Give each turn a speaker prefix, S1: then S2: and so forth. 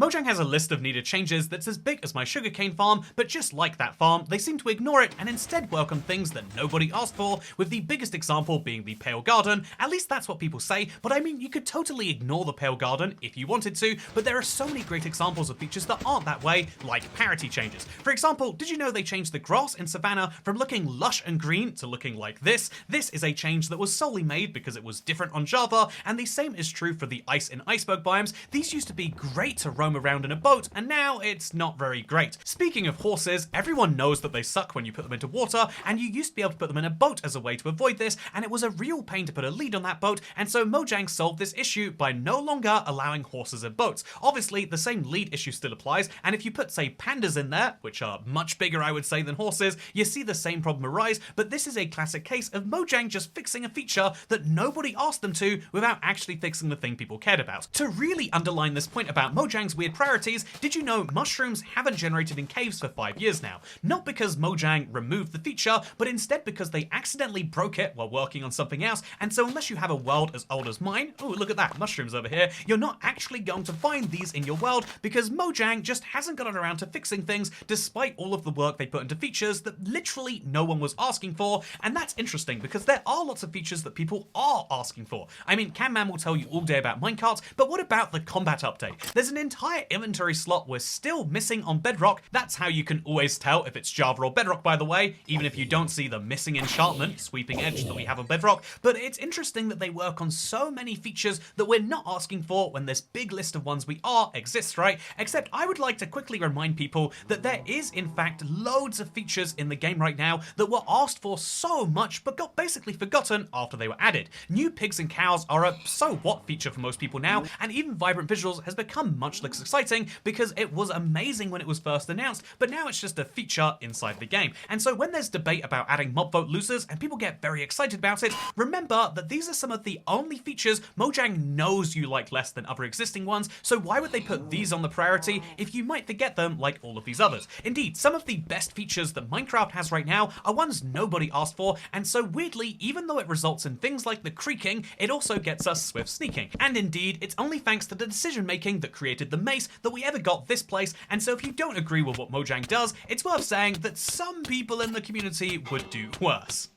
S1: Mojang has a list of needed changes that's as big as my sugarcane farm, but just like that farm, they seem to ignore it and instead work on things that nobody asked for, with the biggest example being the Pale Garden. At least that's what people say, but I mean, you could totally ignore the Pale Garden if you wanted to, but there are so many great examples of features that aren't that way, like parity changes. For example, did you know they changed the grass in Savannah from looking lush and green to looking like this? This is a change that was solely made because it was different on Java, and the same is true for the ice and iceberg biomes. These used to be great to roam around in a boat, and now it's not very great. Speaking of horses, everyone knows that they suck when you put them into water, and you used to be able to put them in a boat as a way to avoid this, and it was a real pain to put a lead on that boat, and so Mojang solved this issue by no longer allowing horses in boats. Obviously, the same lead issue still applies, and if you put, say, pandas in there, which are much bigger, I would say, than horses, you see the same problem arise, but this is a classic case of Mojang just fixing a feature that nobody asked them to without actually fixing the thing people cared about. To really underline this point about Mojang's weird priorities, did you know mushrooms haven't generated in caves for 5 years now? Not because Mojang removed the feature, but instead because they accidentally broke it while working on something else, and so unless you have a world as old as mine, oh look at that, mushrooms over here, you're not actually going to find these in your world because Mojang just hasn't gotten around to fixing things despite all of the work they put into features that literally no one was asking for. And that's interesting because there are lots of features that people are asking for. I mean, Camman will tell you all day about minecarts, but what about the combat update? There's an entire inventory slot we're still missing on Bedrock. That's how you can always tell if it's Java or Bedrock, by the way, even if you don't see the missing enchantment sweeping edge that we have on Bedrock. But it's interesting that they work on so many features that we're not asking for when this big list of ones we are exists, right? Except I would like to quickly remind people that there is in fact loads of features in the game right now that were asked for so much but got basically forgotten after they were added. New pigs and cows are a so what feature for most people now, and even vibrant visuals has become much less exciting because it was amazing when it was first announced, but now it's just a feature inside the game. And so when there's debate about adding mob vote losers and people get very excited about it, remember that these are some of the only features Mojang knows you like less than other existing ones, so why would they put these on the priority if you might forget them like all of these others? Indeed, some of the best features that Minecraft has right now are ones nobody asked for, and so weirdly, even though it results in things like the creaking, it also gets us swift sneaking. And indeed, it's only thanks to the decision making that created the mace that we ever got this place, and so if you don't agree with what Mojang does, it's worth saying that some people in the community would do worse.